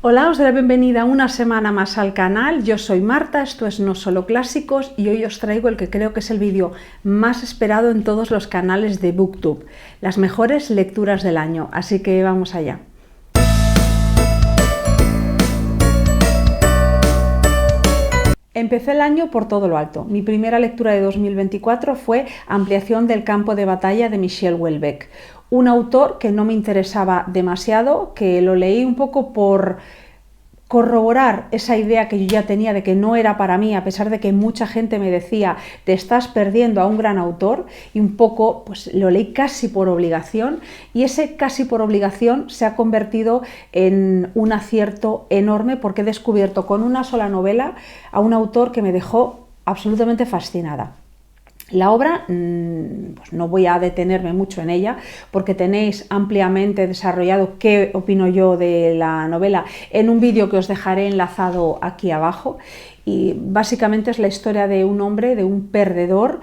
Hola, os doy la bienvenida una semana más al canal. Yo soy Marta, esto es No Solo Clásicos y hoy os traigo el que creo que es el vídeo más esperado en todos los canales de BookTube, las mejores lecturas del año, así que vamos allá. Empecé el año por todo lo alto. Mi primera lectura de 2024 fue Ampliación del campo de batalla de Michel Houellebecq, un autor que no me interesaba demasiado, que lo leí un poco por corroborar esa idea que yo ya tenía de que no era para mí, a pesar de que mucha gente me decía te estás perdiendo a un gran autor, y un poco pues lo leí casi por obligación, y ese casi por obligación se ha convertido en un acierto enorme porque he descubierto con una sola novela a un autor que me dejó absolutamente fascinada. La obra, pues no voy a detenerme mucho en ella porque tenéis ampliamente desarrollado qué opino yo de la novela en un vídeo que os dejaré enlazado aquí abajo, y básicamente es la historia de un hombre, de un perdedor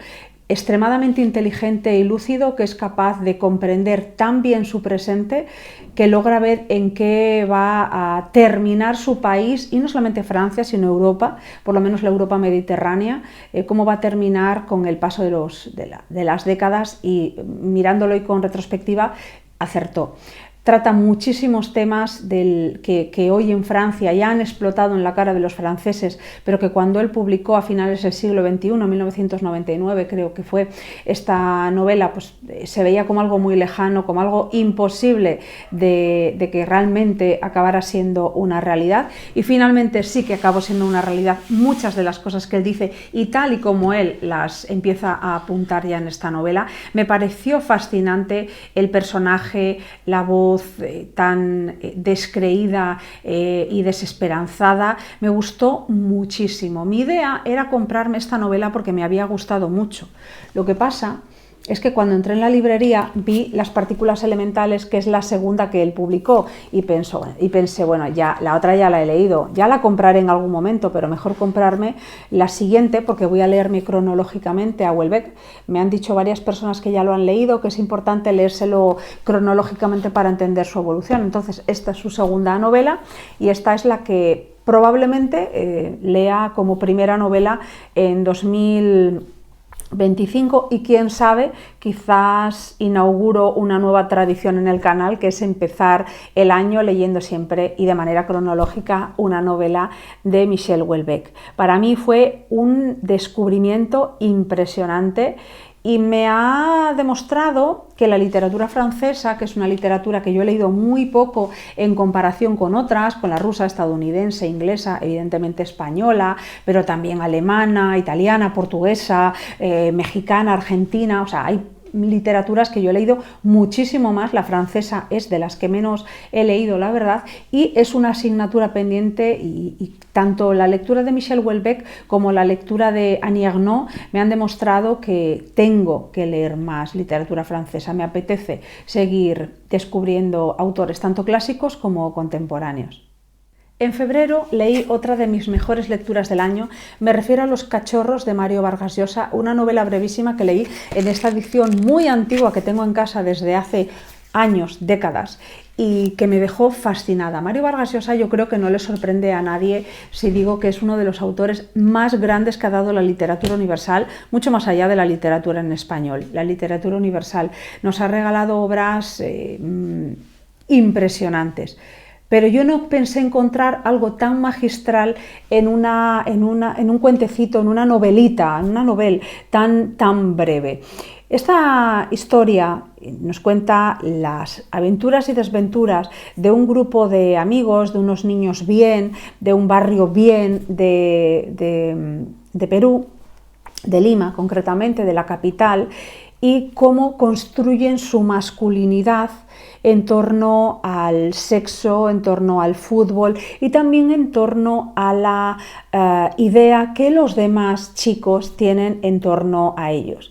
extremadamente inteligente y lúcido que es capaz de comprender tan bien su presente que logra ver en qué va a terminar su país, y no solamente Francia, sino Europa, por lo menos la Europa mediterránea, cómo va a terminar con el paso de las décadas, y mirándolo y con retrospectiva acertó. Trata muchísimos temas que hoy en Francia ya han explotado en la cara de los franceses, pero que cuando él publicó a finales del siglo XXI, 1999 creo que fue, esta novela, pues se veía como algo muy lejano, como algo imposible de que realmente acabara siendo una realidad, y finalmente sí que acabó siendo una realidad muchas de las cosas que él dice, y tal y como él las empieza a apuntar ya en esta novela. Me pareció fascinante el personaje, la voz tan descreída y desesperanzada. Me gustó muchísimo. Mi idea era comprarme esta novela porque me había gustado mucho. Lo que pasa es que cuando entré en la librería vi Las partículas elementales, que es la segunda que él publicó, y pensé, bueno, ya la otra ya la he leído, ya la compraré en algún momento, pero mejor comprarme la siguiente porque voy a leerme cronológicamente a Houellebecq. Me han dicho varias personas que ya lo han leído que es importante leérselo cronológicamente para entender su evolución. Entonces esta es su segunda novela y esta es la que probablemente lea como primera novela en 2025, y quién sabe, quizás inauguro una nueva tradición en el canal, que es empezar el año leyendo siempre y de manera cronológica una novela de Michel Houellebecq. Para mí fue un descubrimiento impresionante y me ha demostrado que la literatura francesa, que es una literatura que yo he leído muy poco en comparación con otras, con la rusa, estadounidense, inglesa, evidentemente española, pero también alemana, italiana, portuguesa, mexicana, argentina, o sea, hay literaturas que yo he leído muchísimo más. La francesa es de las que menos he leído, la verdad, y es una asignatura pendiente, y tanto la lectura de Michel Houellebecq como la lectura de Annie Ernaux me han demostrado que tengo que leer más literatura francesa. Me apetece seguir descubriendo autores tanto clásicos como contemporáneos. En febrero leí otra de mis mejores lecturas del año. Me refiero a Los cachorros de Mario Vargas Llosa, una novela brevísima que leí en esta edición muy antigua que tengo en casa desde hace años, décadas, y que me dejó fascinada. Mario Vargas Llosa, yo creo que no le sorprende a nadie si digo que es uno de los autores más grandes que ha dado la literatura universal, mucho más allá de la literatura en español. La literatura universal nos ha regalado obras impresionantes. Pero yo no pensé encontrar algo tan magistral en un cuentecito, en una novelita, en una novela tan breve. Esta historia nos cuenta las aventuras y desventuras de un grupo de amigos, de unos niños bien, de un barrio bien de Perú, de Lima concretamente, de la capital, y cómo construyen su masculinidad en torno al sexo, en torno al fútbol y también en torno a la idea que los demás chicos tienen en torno a ellos.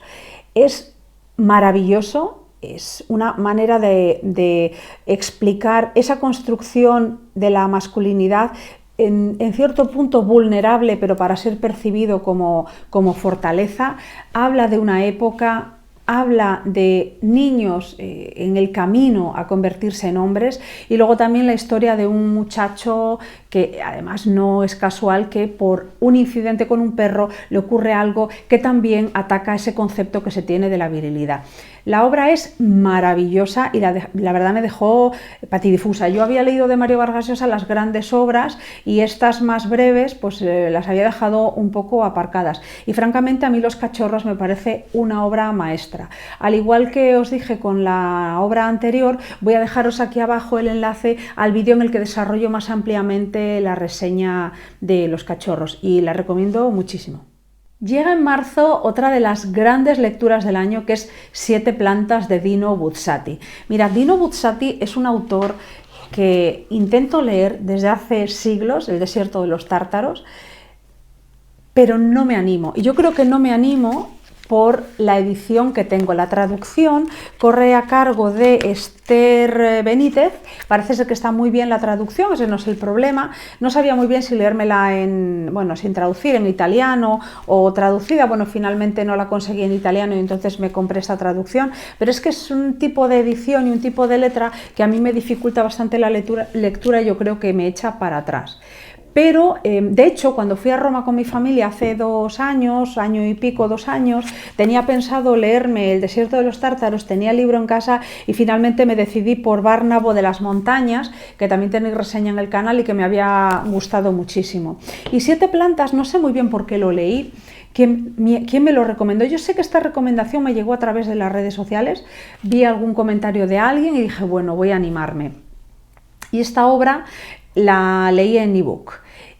Es maravilloso, es una manera de explicar esa construcción de la masculinidad en cierto punto vulnerable, pero para ser percibido como fortaleza. Habla de una época habla de niños en el camino a convertirse en hombres, y luego también la historia de un muchacho que además no es casual que por un incidente con un perro le ocurre algo que también ataca ese concepto que se tiene de la virilidad. La obra es maravillosa y la verdad me dejó patidifusa. Yo había leído de Mario Vargas Llosa las grandes obras y estas más breves pues las había dejado un poco aparcadas, y francamente a mí Los cachorros me parece una obra maestra. Al igual que os dije con la obra anterior, voy a dejaros aquí abajo el enlace al vídeo en el que desarrollo más ampliamente la reseña de Los cachorros, y la recomiendo muchísimo. Llega en marzo otra de las grandes lecturas del año, que es Siete plantas de Dino Buzzati. Mira, Dino Buzzati es un autor que intento leer desde hace siglos, El desierto de los tártaros, pero no me animo. Y yo creo que no me animo por la edición que tengo. La traducción corre a cargo de Esther Benítez. Parece ser que está muy bien la traducción, ese no es el problema. No sabía muy bien si leérmela sin traducir en italiano o traducida. Bueno, finalmente no la conseguí en italiano y entonces me compré esta traducción, pero es que es un tipo de edición y un tipo de letra que a mí me dificulta bastante la lectura y yo creo que me echa para atrás. Pero, de hecho, cuando fui a Roma con mi familia hace 2 años, año y pico, 2 años, tenía pensado leerme El desierto de los tártaros, tenía el libro en casa y finalmente me decidí por Bárnabo de las montañas, que también tenéis reseña en el canal y que me había gustado muchísimo. Y Siete plantas, no sé muy bien por qué lo leí. ¿Quién me lo recomendó? Yo sé que esta recomendación me llegó a través de las redes sociales, vi algún comentario de alguien y dije, bueno, voy a animarme. Y esta obra la leí en ebook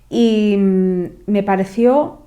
y me pareció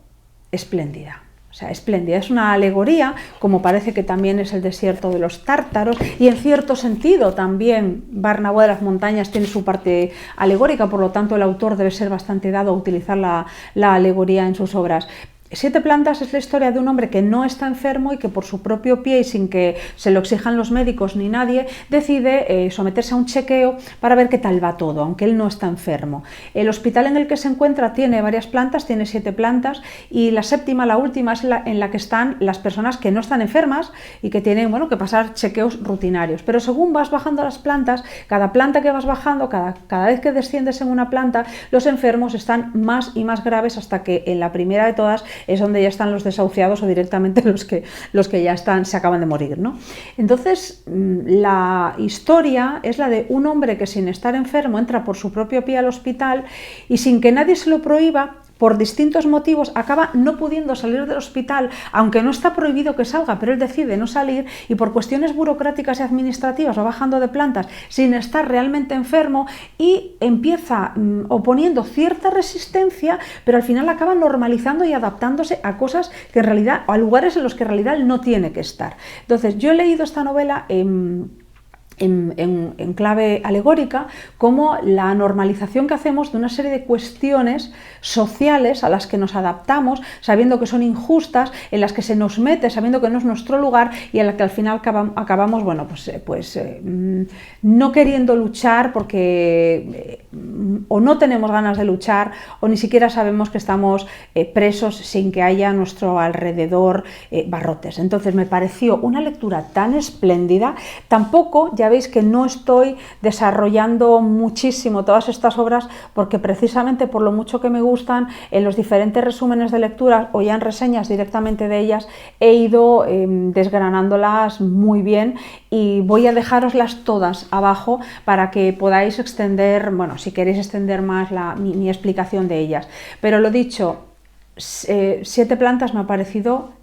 espléndida. O sea, espléndida. Es una alegoría, como parece que también es El desierto de los tártaros, y en cierto sentido también Bárnabo de las montañas tiene su parte alegórica, por lo tanto el autor debe ser bastante dado a utilizar la alegoría en sus obras. Siete plantas es la historia de un hombre que no está enfermo y que por su propio pie y sin que se lo exijan los médicos ni nadie decide someterse a un chequeo para ver qué tal va todo, aunque él no está enfermo. El hospital en el que se encuentra tiene varias plantas, tiene 7 plantas, y la séptima, la última, es en la que están las personas que no están enfermas y que tienen que pasar chequeos rutinarios. Pero según vas bajando las plantas, cada planta que vas bajando, cada vez que desciendes en una planta, los enfermos están más y más graves hasta que en la primera de todas es donde ya están los desahuciados o directamente los que ya se acaban de morir, ¿no? Entonces, la historia es la de un hombre que sin estar enfermo entra por su propio pie al hospital y sin que nadie se lo prohíba, por distintos motivos acaba no pudiendo salir del hospital, aunque no está prohibido que salga, pero él decide no salir y por cuestiones burocráticas y administrativas va bajando de plantas sin estar realmente enfermo y empieza oponiendo cierta resistencia, pero al final acaba normalizando y adaptándose a cosas que en realidad, a lugares en los que en realidad no tiene que estar. Entonces, yo he leído esta novela en clave alegórica, como la normalización que hacemos de una serie de cuestiones sociales a las que nos adaptamos, sabiendo que son injustas, en las que se nos mete, sabiendo que no es nuestro lugar y en la que al final acabamos no queriendo luchar porque o no tenemos ganas de luchar o ni siquiera sabemos que estamos presos sin que haya a nuestro alrededor barrotes. Entonces me pareció una lectura tan espléndida. Tampoco, ya veis que no estoy desarrollando muchísimo todas estas obras porque precisamente por lo mucho que me gustan, en los diferentes resúmenes de lectura o ya en reseñas directamente de ellas he ido desgranándolas muy bien y voy a dejároslas todas abajo para que podáis extender, si queréis extender más mi explicación de ellas. Pero lo dicho, Siete plantas me ha parecido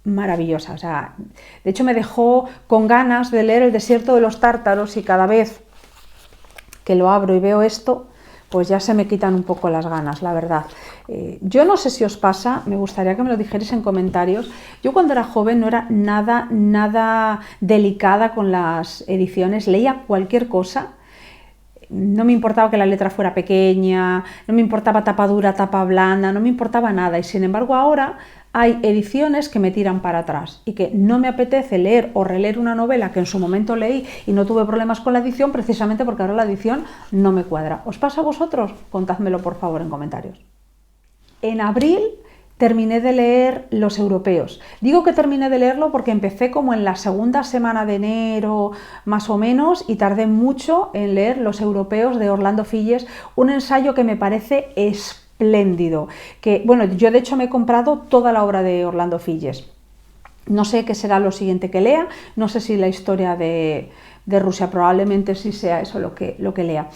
maravillosa, o sea, de hecho me dejó con ganas de leer El desierto de los tártaros y cada vez que lo abro y veo esto, pues ya se me quitan un poco las ganas, la verdad. Yo no sé si os pasa, me gustaría que me lo dijerais en comentarios. Yo cuando era joven no era nada delicada con las ediciones, leía cualquier cosa. No me importaba que la letra fuera pequeña, no me importaba tapa dura, tapa blanda, no me importaba nada. Y sin embargo ahora hay ediciones que me tiran para atrás y que no me apetece leer o releer una novela que en su momento leí y no tuve problemas con la edición precisamente porque ahora la edición no me cuadra. ¿Os pasa a vosotros? Contádmelo por favor en comentarios. En abril terminé de leer Los Europeos. Digo que terminé de leerlo porque empecé como en la segunda semana de enero, más o menos, y tardé mucho en leer Los Europeos de Orlando Figes, un ensayo que me parece espléndido. Que, bueno, yo de hecho me he comprado toda la obra de Orlando Figes. No sé qué será lo siguiente que lea, no sé si la historia de Rusia, probablemente sí sea eso lo que lea.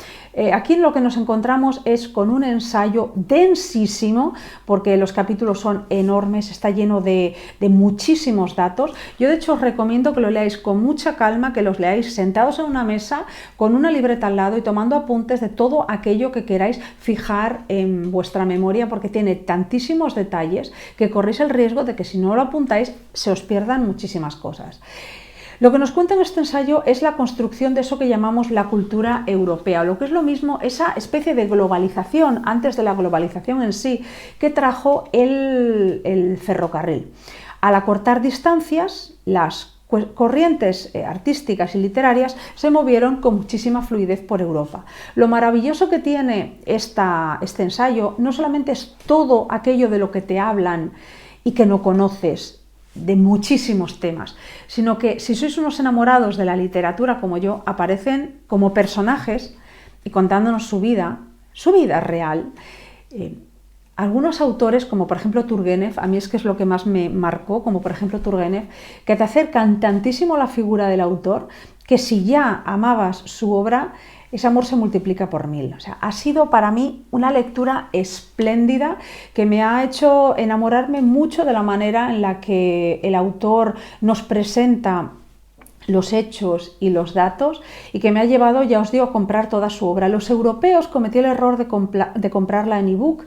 Aquí lo que nos encontramos es con un ensayo densísimo, porque los capítulos son enormes, está lleno de muchísimos datos. Yo de hecho os recomiendo que lo leáis con mucha calma, que los leáis sentados en una mesa, con una libreta al lado y tomando apuntes de todo aquello que queráis fijar en vuestra memoria, porque tiene tantísimos detalles que corréis el riesgo de que si no lo apuntáis se os pierdan muchísimas cosas. Lo que nos cuenta en este ensayo es la construcción de eso que llamamos la cultura europea, o lo que es lo mismo, esa especie de globalización, antes de la globalización en sí, que trajo el ferrocarril. Al acortar distancias, las corrientes artísticas y literarias se movieron con muchísima fluidez por Europa. Lo maravilloso que tiene este ensayo no solamente es todo aquello de lo que te hablan y que no conoces, de muchísimos temas, sino que si sois unos enamorados de la literatura como yo, aparecen como personajes y contándonos su vida real. Algunos autores, como por ejemplo Turgenev, a mí es que es lo que más me marcó, como por ejemplo Turgenev, que te acercan tantísimo a la figura del autor que si ya amabas su obra, ese amor se multiplica por 1000. O sea, ha sido para mí una lectura espléndida que me ha hecho enamorarme mucho de la manera en la que el autor nos presenta los hechos y los datos y que me ha llevado, ya os digo, a comprar toda su obra. Los Europeos cometí el error de comprarla en ebook.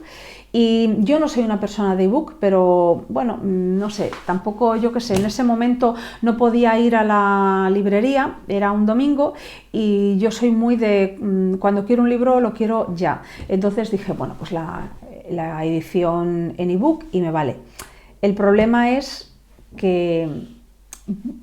Y yo no soy una persona de ebook, pero bueno, no sé, tampoco, yo qué sé, en ese momento no podía ir a la librería, era un domingo y yo soy muy de, cuando quiero un libro lo quiero ya. Entonces dije, bueno, pues la edición en ebook y me vale. El problema es que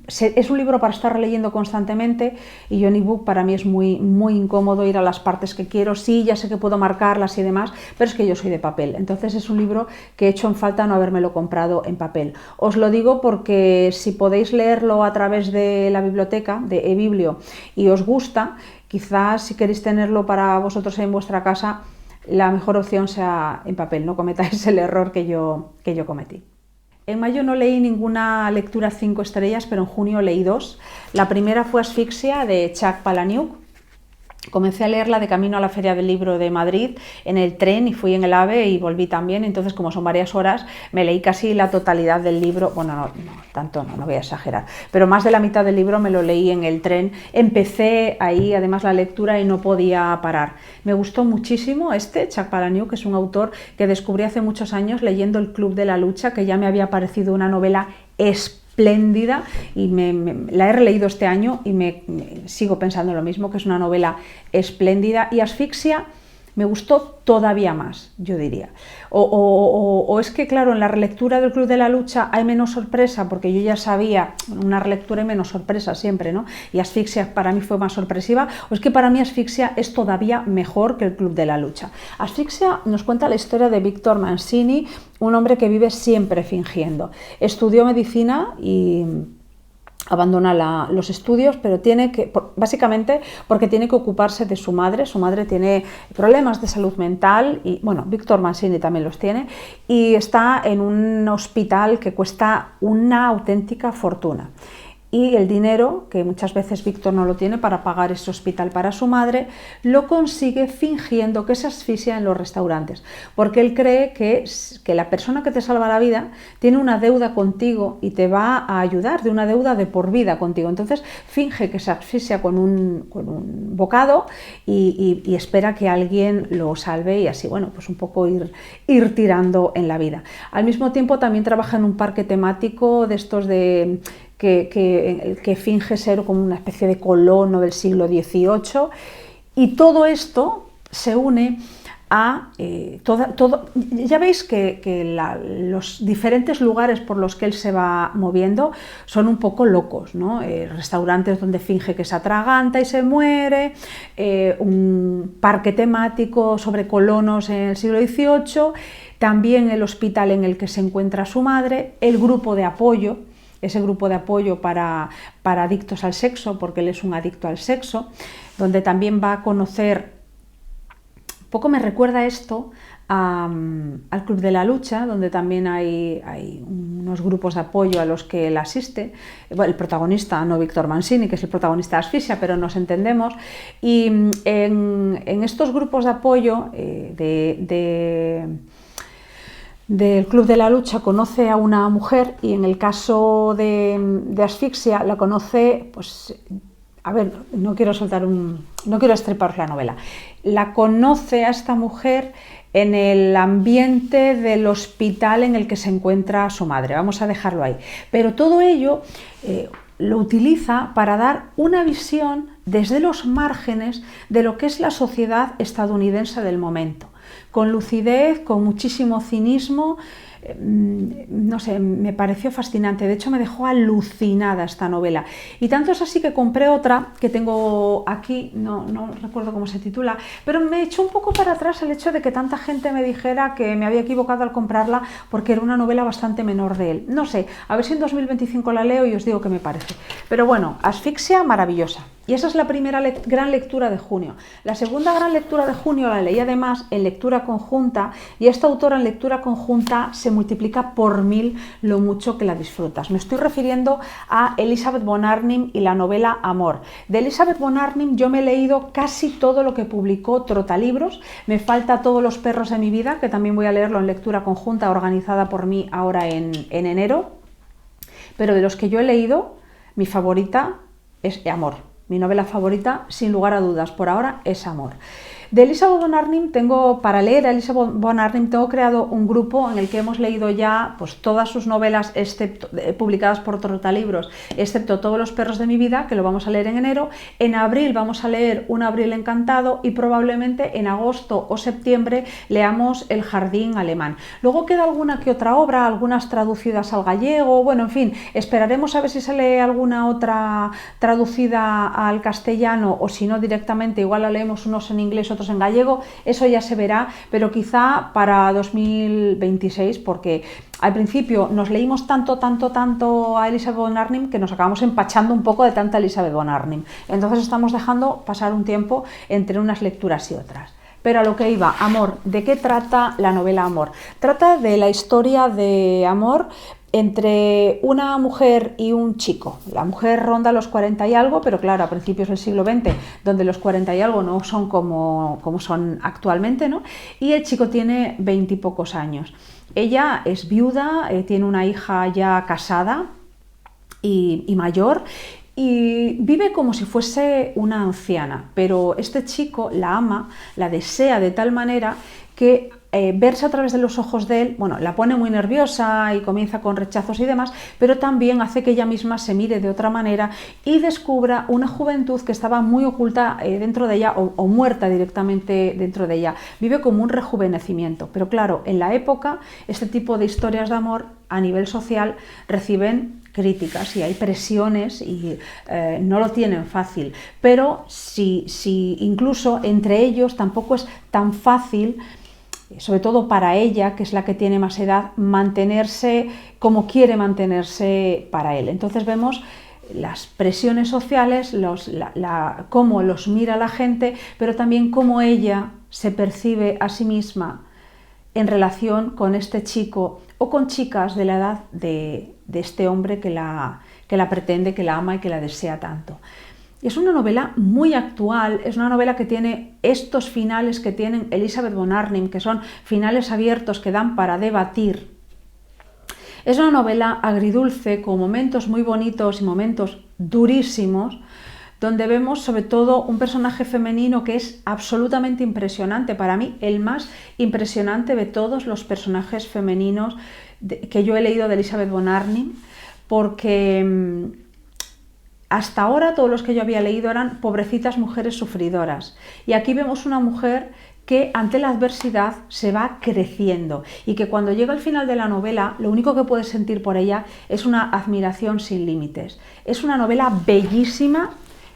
es un libro para estar leyendo constantemente y yo en ebook para mí es muy incómodo ir a las partes que quiero. Sí, ya sé que puedo marcarlas y demás, pero es que yo soy de papel, entonces es un libro que he hecho en falta no habérmelo comprado en papel. Os lo digo porque si podéis leerlo a través de la biblioteca de eBiblio y os gusta, quizás si queréis tenerlo para vosotros en vuestra casa, la mejor opción sea en papel, no cometáis el error que yo cometí. En mayo no leí ninguna lectura 5 estrellas, pero en junio leí 2. La primera fue Asfixia, de Chuck Palahniuk. Comencé a leerla de camino a la Feria del Libro de Madrid en el tren y fui en el AVE y volví también. Entonces, como son varias horas, me leí casi la totalidad del libro. Bueno, no tanto, no voy a exagerar, pero más de la mitad del libro me lo leí en el tren. Empecé ahí, además, la lectura y no podía parar. Me gustó muchísimo Chuck Palahniuk, que es un autor que descubrí hace muchos años leyendo El Club de la Lucha, que ya me había parecido una novela espléndida y la he releído este año y me sigo pensando lo mismo, que es una novela espléndida. Y Asfixia me gustó todavía más, yo diría. O es que, claro, en la relectura del Club de la Lucha hay menos sorpresa, porque yo ya sabía, una relectura hay menos sorpresa siempre, ¿no? Y Asfixia para mí fue más sorpresiva, o es que para mí Asfixia es todavía mejor que el Club de la Lucha. Asfixia nos cuenta la historia de Victor Mancini, un hombre que vive siempre fingiendo. Estudió medicina y abandona los estudios, pero básicamente porque tiene que ocuparse de su madre. Su madre tiene problemas de salud mental y, bueno, Victor Mancini también los tiene, y está en un hospital que cuesta una auténtica fortuna. Y el dinero, que muchas veces Víctor no lo tiene para pagar ese hospital para su madre, lo consigue fingiendo que se asfixia en los restaurantes, porque él cree que la persona que te salva la vida tiene una deuda contigo y te va a ayudar, de una deuda de por vida contigo. Entonces finge que se asfixia con un bocado y espera que alguien lo salve y así, bueno, pues un poco ir tirando en la vida. Al mismo tiempo también trabaja en un parque temático de estos que finge ser como una especie de colono del siglo XVIII, y todo esto se une Ya veis que los diferentes lugares por los que él se va moviendo son un poco locos, ¿no? Restaurantes donde finge que se atraganta y se muere, un parque temático sobre colonos en el siglo XVIII, también el hospital en el que se encuentra su madre, el grupo de apoyo, ese grupo de apoyo para adictos al sexo, porque él es un adicto al sexo, donde también va a conocer, un poco me recuerda esto al Club de la Lucha, donde también hay unos grupos de apoyo a los que él asiste. Bueno, el protagonista, no Víctor Mancini, que es el protagonista de Asfixia, pero nos entendemos. Y en estos grupos de apoyo del Club de la Lucha conoce a una mujer, y en el caso de Asfixia la conoce, pues, a ver, no quiero estriparos la novela, la conoce a esta mujer en el ambiente del hospital en el que se encuentra su madre, vamos a dejarlo ahí, pero todo ello lo utiliza para dar una visión desde los márgenes de lo que es la sociedad estadounidense del momento, con lucidez, con muchísimo cinismo. No sé, me pareció fascinante, de hecho me dejó alucinada esta novela, y tanto es así que compré otra que tengo aquí, no recuerdo cómo se titula, pero me echó un poco para atrás el hecho de que tanta gente me dijera que me había equivocado al comprarla porque era una novela bastante menor de él. No sé, a ver si en 2025 la leo y os digo qué me parece, pero bueno, Asfixia, maravillosa. Y esa es la primera gran lectura de junio. La segunda gran lectura de junio la leí además en lectura conjunta, y esta autora en lectura conjunta se multiplica por 1000 lo mucho que la disfrutas. Me estoy refiriendo a Elizabeth von Arnim y la novela Amor. De Elizabeth von Arnim yo me he leído casi todo lo que publicó Trotalibros, me falta Todos los perros de mi vida, que también voy a leerlo en lectura conjunta organizada por mí ahora en enero, pero de los que yo he leído, mi favorita es Amor. Mi novela favorita, sin lugar a dudas, por ahora, es Amor. De Elizabeth von Arnim para leer a Elizabeth von Arnim tengo creado un grupo en el que hemos leído ya pues, todas sus novelas publicadas por Trotalibros, excepto Todos los perros de mi vida, que lo vamos a leer en enero. En abril vamos a leer Un abril encantado, y probablemente en agosto o septiembre leamos El jardín alemán. Luego queda alguna que otra obra, algunas traducidas al gallego, bueno, en fin, esperaremos a ver si sale alguna otra traducida al castellano, o si no directamente, igual la leemos unos en inglés, otros en gallego, eso ya se verá, pero quizá para 2026, porque al principio nos leímos tanto a Elizabeth von Arnim que nos acabamos empachando un poco de tanta Elizabeth von Arnim. Entonces estamos dejando pasar un tiempo entre unas lecturas y otras. Pero a lo que iba, Amor. ¿De qué trata la novela Amor? Trata de la historia de amor entre una mujer y un chico. La mujer ronda los 40 y algo, pero claro, a principios del siglo XX, donde los 40 y algo no son como son actualmente, ¿no? Y el chico tiene 20 y pocos años. Ella es viuda, tiene una hija ya casada y mayor, y vive como si fuese una anciana, pero este chico la ama, la desea de tal manera que verse a través de los ojos de él, bueno, la pone muy nerviosa y comienza con rechazos y demás, pero también hace que ella misma se mire de otra manera y descubra una juventud que estaba muy oculta dentro de ella, o muerta directamente dentro de ella. Vive como un rejuvenecimiento, pero claro, en la época este tipo de historias de amor a nivel social reciben críticas y hay presiones y no lo tienen fácil, pero si incluso entre ellos tampoco es tan fácil, sobre todo para ella, que es la que tiene más edad, mantenerse como quiere mantenerse para él. Entonces vemos las presiones sociales, cómo los mira la gente, pero también cómo ella se percibe a sí misma en relación con este chico o con chicas de la edad de este hombre que la pretende, que la ama y que la desea tanto. Es una novela muy actual, es una novela que tiene estos finales que tienen Elizabeth von Arnim, que son finales abiertos que dan para debatir. Es una novela agridulce, con momentos muy bonitos y momentos durísimos, donde vemos sobre todo un personaje femenino que es absolutamente impresionante. Para mí, el más impresionante de todos los personajes femeninos que yo he leído de Elizabeth von Arnim, porque hasta ahora todos los que yo había leído eran pobrecitas mujeres sufridoras. Y aquí vemos una mujer que ante la adversidad se va creciendo y que cuando llega al final de la novela lo único que puedes sentir por ella es una admiración sin límites. Es una novela bellísima.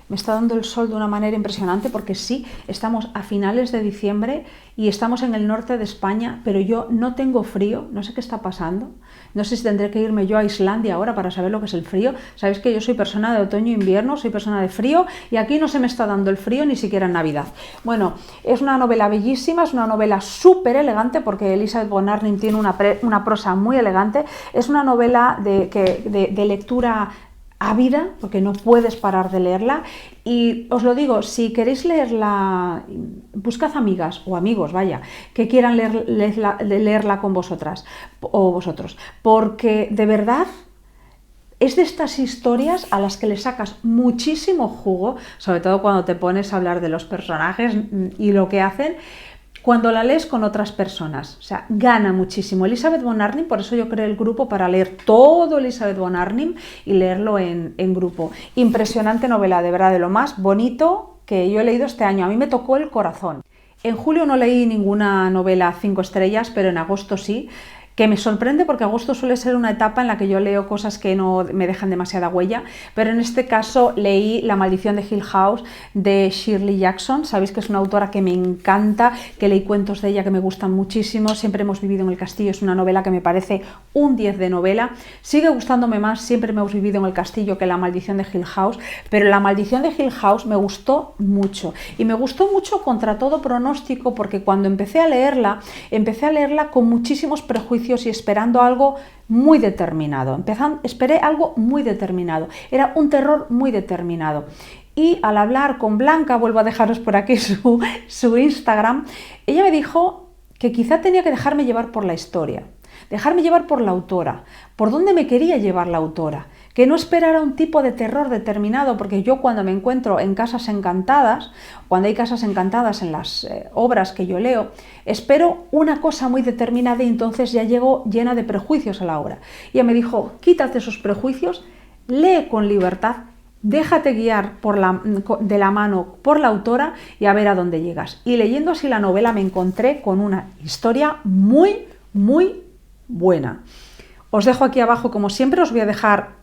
Me está dando el sol de una manera impresionante porque sí, estamos a finales de diciembre y estamos en el norte de España, pero yo no tengo frío, no sé qué está pasando. No sé si tendré que irme yo a Islandia ahora para saber lo que es el frío. Sabéis que yo soy persona de otoño e invierno, soy persona de frío y aquí no se me está dando el frío ni siquiera en Navidad. Bueno, es una novela bellísima, es una novela súper elegante porque Elizabeth von Arnim tiene una prosa muy elegante. Es una novela de lectura ávida, porque no puedes parar de leerla, y os lo digo, si queréis leerla, buscad amigas o amigos, vaya, que quieran leerla con vosotras o vosotros, porque de verdad es de estas historias a las que le sacas muchísimo jugo, sobre todo cuando te pones a hablar de los personajes y lo que hacen, cuando la lees con otras personas. O sea, gana muchísimo. Elizabeth von Arnim, por eso yo creé el grupo para leer todo Elizabeth von Arnim y leerlo en grupo. Impresionante novela, de verdad, de lo más bonito que yo he leído este año. A mí me tocó el corazón. En julio no leí ninguna novela 5 estrellas, pero en agosto sí, que me sorprende porque agosto suele ser una etapa en la que yo leo cosas que no me dejan demasiada huella, pero en este caso leí La maldición de Hill House de Shirley Jackson. Sabéis que es una autora que me encanta, que leí cuentos de ella que me gustan muchísimo. Siempre hemos vivido en el castillo, es una novela que me parece un 10 de novela. Sigue gustándome más Siempre hemos vivido en el castillo que La maldición de Hill House, pero La maldición de Hill House me gustó mucho y me gustó mucho contra todo pronóstico porque cuando empecé a leerla con muchísimos prejuicios y esperando algo muy determinado. Esperé algo muy determinado. Era un terror muy determinado. Y al hablar con Blanca, vuelvo a dejaros por aquí su Instagram, ella me dijo que quizá tenía que dejarme llevar por la historia, dejarme llevar por la autora, por dónde me quería llevar la autora, que no esperara un tipo de terror determinado, porque yo cuando me encuentro en casas encantadas, cuando hay casas encantadas en las obras que yo leo, espero una cosa muy determinada y entonces ya llego llena de prejuicios a la obra. Y ella me dijo, quítate esos prejuicios, lee con libertad, déjate guiar de la mano por la autora y a ver a dónde llegas. Y leyendo así la novela me encontré con una historia muy, muy buena. Os dejo aquí abajo, como siempre, os voy a dejar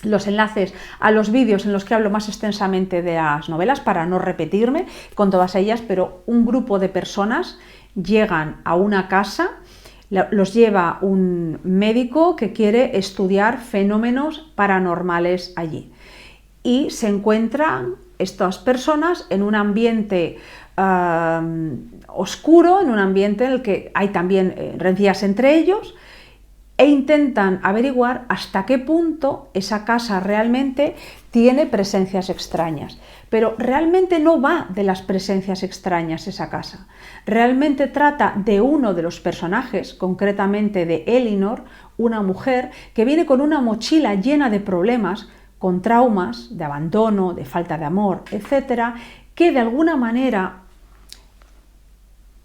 los enlaces a los vídeos en los que hablo más extensamente de las novelas para no repetirme con todas ellas, pero un grupo de personas llegan a una casa, los lleva un médico que quiere estudiar fenómenos paranormales allí y se encuentran estas personas en un ambiente oscuro, en un ambiente en el que hay también rencillas entre ellos, e intentan averiguar hasta qué punto esa casa realmente tiene presencias extrañas. Pero realmente no va de las presencias extrañas esa casa. Realmente trata de uno de los personajes, concretamente de Elinor, una mujer que viene con una mochila llena de problemas, con traumas, de abandono, de falta de amor, etcétera, que de alguna manera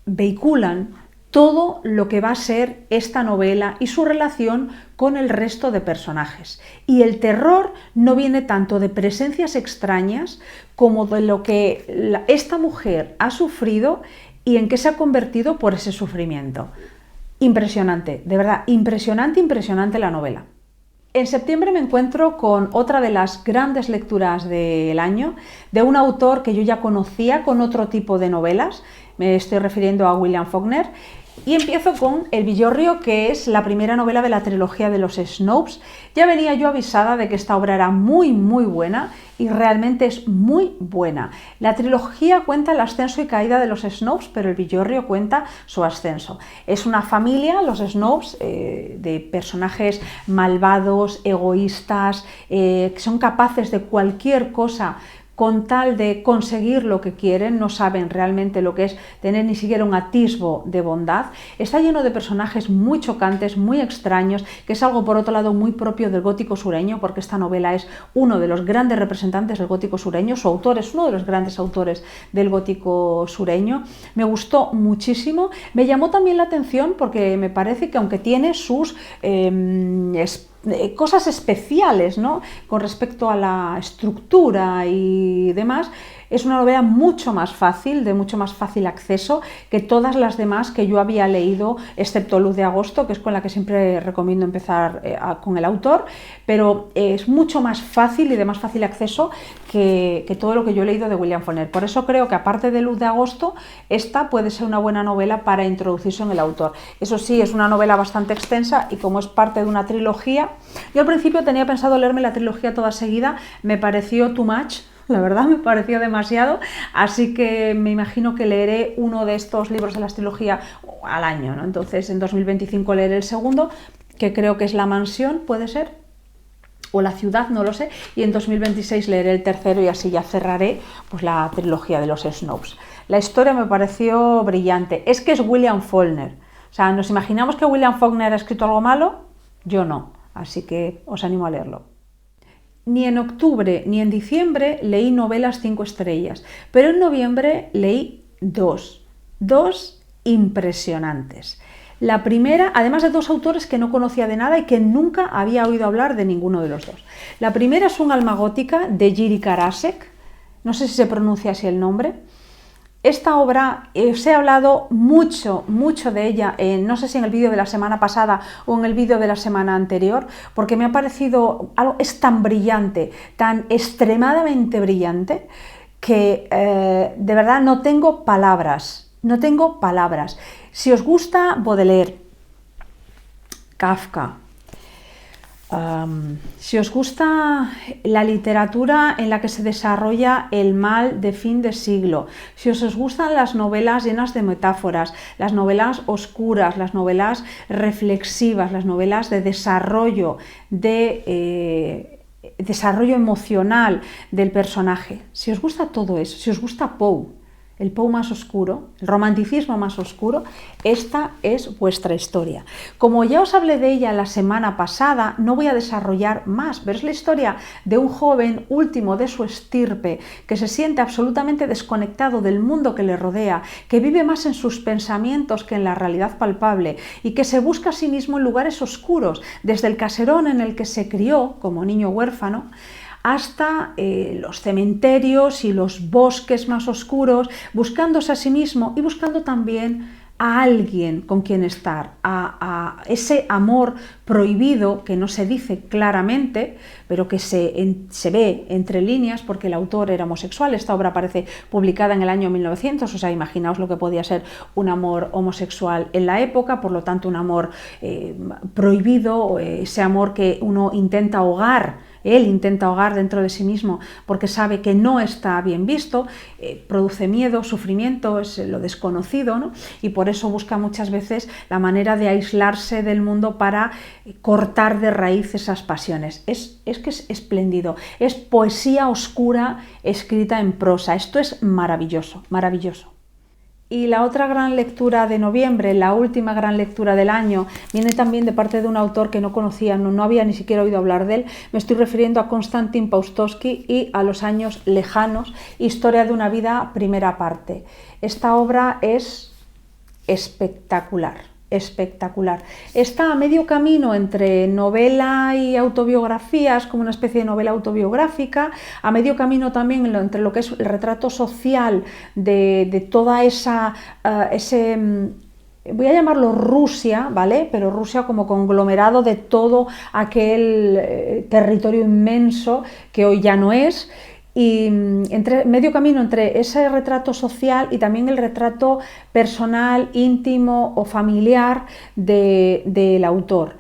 vehiculan todo lo que va a ser esta novela y su relación con el resto de personajes. Y el terror no viene tanto de presencias extrañas como de lo que esta mujer ha sufrido y en qué se ha convertido por ese sufrimiento. Impresionante, de verdad, impresionante, impresionante la novela. En septiembre me encuentro con otra de las grandes lecturas del año, de un autor que yo ya conocía con otro tipo de novelas. Me estoy refiriendo a William Faulkner. Y empiezo con El Villorrio, que es la primera novela de la trilogía de los Snopes. Ya venía yo avisada de que esta obra era muy, muy buena y realmente es muy buena. La trilogía cuenta el ascenso y caída de los Snopes, pero El Villorrio cuenta su ascenso. Es una familia, los Snopes, de personajes malvados, egoístas, que son capaces de cualquier cosa con tal de conseguir lo que quieren, no saben realmente lo que es tener ni siquiera un atisbo de bondad. Está lleno de personajes muy chocantes, muy extraños, que es algo por otro lado muy propio del gótico sureño, porque esta novela es uno de los grandes representantes del gótico sureño, su autor es uno de los grandes autores del gótico sureño. Me gustó muchísimo, me llamó también la atención porque me parece que aunque tiene sus cosas especiales, ¿no?, con respecto a la estructura y demás, Es una novela mucho más fácil, de mucho más fácil acceso que todas las demás que yo había leído, excepto Luz de Agosto, que es con la que siempre recomiendo empezar con el autor, pero es mucho más fácil y de más fácil acceso que todo lo que yo he leído de William Faulkner. Por eso creo que, aparte de Luz de Agosto, esta puede ser una buena novela para introducirse en el autor. Eso sí, es una novela bastante extensa y como es parte de una trilogía, yo al principio tenía pensado leerme la trilogía toda seguida, me pareció too much. La verdad me pareció demasiado, así que me imagino que leeré uno de estos libros de la trilogía al año, ¿no? Entonces en 2025 leeré el segundo, que creo que es La mansión, puede ser, o La ciudad, no lo sé, y en 2026 leeré el tercero y así ya cerraré pues la trilogía de los Snopes. La historia me pareció brillante, es que es William Faulkner, o sea, ¿nos imaginamos que William Faulkner ha escrito algo malo? Yo no, así que os animo a leerlo. Ni en octubre ni en diciembre leí novelas 5 estrellas, pero en noviembre leí dos impresionantes. La primera, además de dos autores que no conocía de nada y que nunca había oído hablar de ninguno de los dos. La primera es Un alma gótica, de Jiří Karasek, no sé si se pronuncia así el nombre. Esta obra, os he hablado mucho de ella, no sé si en el vídeo de la semana pasada o en el vídeo de la semana anterior, porque me ha parecido algo, es tan brillante, tan extremadamente brillante, que de verdad no tengo palabras. Si os gusta Baudelaire, Kafka, si os gusta la literatura en la que se desarrolla el mal de fin de siglo, si os gustan las novelas llenas de metáforas, las novelas oscuras, las novelas reflexivas, las novelas de desarrollo, desarrollo emocional del personaje, si os gusta todo eso, si os gusta Poe, el Poe más oscuro, el romanticismo más oscuro, esta es vuestra historia. Como ya os hablé de ella la semana pasada, no voy a desarrollar más, pero es la historia de un joven último de su estirpe que se siente absolutamente desconectado del mundo que le rodea, que vive más en sus pensamientos que en la realidad palpable y que se busca a sí mismo en lugares oscuros, desde el caserón en el que se crió como niño huérfano, hasta los cementerios y los bosques más oscuros, buscándose a sí mismo y buscando también a alguien con quien estar, a ese amor prohibido que no se dice claramente, pero que se ve entre líneas porque el autor era homosexual. Esta obra aparece publicada en el año 1900, o sea, imaginaos lo que podía ser un amor homosexual en la época, por lo tanto un amor prohibido, ese amor que uno intenta ahogar. Él intenta ahogar dentro de sí mismo porque sabe que no está bien visto, produce miedo, sufrimiento, es lo desconocido, ¿no? Y por eso busca muchas veces la manera de aislarse del mundo para cortar de raíz esas pasiones. Es que es espléndido, es poesía oscura escrita en prosa, esto es maravilloso, maravilloso. Y la otra gran lectura de noviembre, la última gran lectura del año, viene también de parte de un autor que no conocía, no había ni siquiera oído hablar de él. Me estoy refiriendo a Konstantin Paustovsky y A los años lejanos, Historia de una vida, primera parte. Esta obra es espectacular. Está a medio camino entre novela y autobiografías, como una especie de novela autobiográfica, a medio camino también entre lo que es el retrato social de toda voy a llamarlo Rusia, ¿vale? Pero Rusia como conglomerado de todo aquel territorio inmenso que hoy ya no es. Y medio camino entre ese retrato social y también el retrato personal, íntimo o familiar del autor.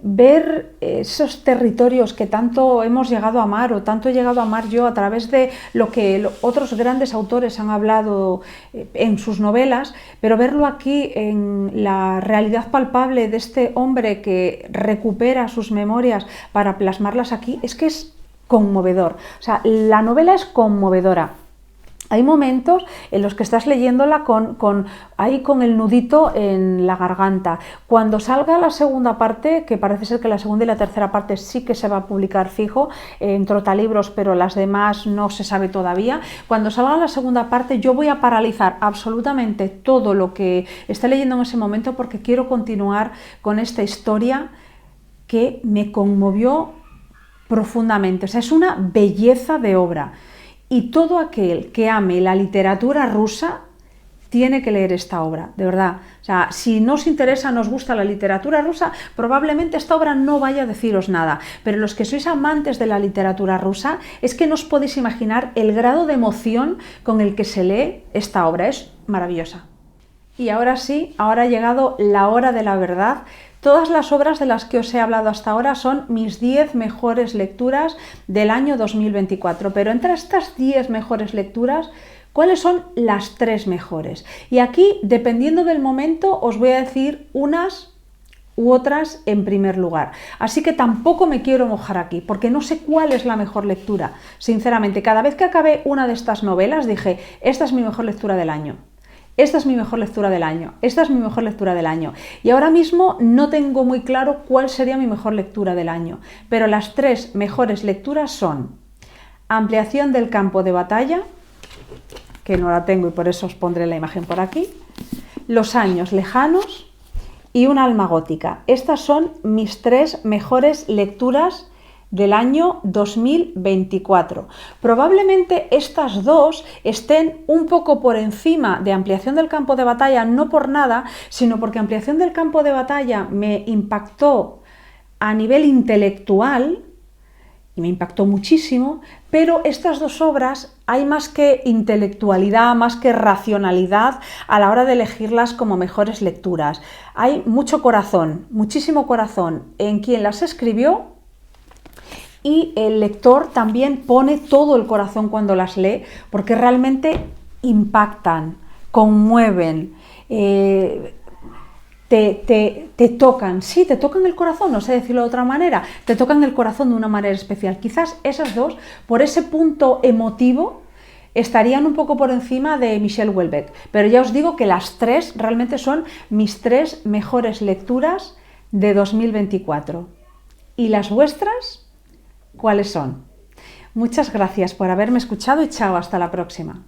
Ver esos territorios que tanto hemos llegado a amar o tanto he llegado a amar yo a través de lo que otros grandes autores han hablado en sus novelas, pero verlo aquí en la realidad palpable de este hombre que recupera sus memorias para plasmarlas aquí, es que es conmovedor. O sea, la novela es conmovedora. Hay momentos en los que estás leyéndola con el nudito en la garganta. Cuando salga la segunda parte, que parece ser que la segunda y la tercera parte sí que se va a publicar fijo en Trotalibros, pero las demás no se sabe todavía. Cuando salga la segunda parte, yo voy a paralizar absolutamente todo lo que esté leyendo en ese momento porque quiero continuar con esta historia que me conmovió profundamente. O sea, es una belleza de obra. Y todo aquel que ame la literatura rusa tiene que leer esta obra, de verdad. O sea, si no os interesa, no os gusta la literatura rusa, probablemente esta obra no vaya a deciros nada. Pero los que sois amantes de la literatura rusa, es que no os podéis imaginar el grado de emoción con el que se lee esta obra. Es maravillosa. Y ahora sí, ahora ha llegado la hora de la verdad. Todas las obras de las que os he hablado hasta ahora son mis 10 mejores lecturas del año 2024. Pero entre estas 10 mejores lecturas, ¿cuáles son las 3 mejores? Y aquí, dependiendo del momento, os voy a decir unas u otras en primer lugar. Así que tampoco me quiero mojar aquí, porque no sé cuál es la mejor lectura. Sinceramente, cada vez que acabé una de estas novelas dije, esta es mi mejor lectura del año. Esta es mi mejor lectura del año, esta es mi mejor lectura del año. Y ahora mismo no tengo muy claro cuál sería mi mejor lectura del año, pero las 3 mejores lecturas son Ampliación del campo de batalla, que no la tengo y por eso os pondré la imagen por aquí, Los años lejanos y Un alma gótica. Estas son mis 3 mejores lecturas del año 2024. Probablemente estas dos estén un poco por encima de Ampliación del campo de batalla, no por nada, sino porque Ampliación del campo de batalla me impactó a nivel intelectual y me impactó muchísimo, pero estas dos obras hay más que intelectualidad, más que racionalidad a la hora de elegirlas como mejores lecturas. Hay mucho corazón, muchísimo corazón en quien las escribió, y el lector también pone todo el corazón cuando las lee, porque realmente impactan, conmueven, te tocan, sí, te tocan el corazón, no sé decirlo de otra manera, te tocan el corazón de una manera especial. Quizás esas dos, por ese punto emotivo, estarían un poco por encima de Michel Houellebecq, pero ya os digo que las 3 realmente son mis 3 mejores lecturas de 2024. ¿Y las vuestras? ¿Cuáles son? Muchas gracias por haberme escuchado y chao, hasta la próxima.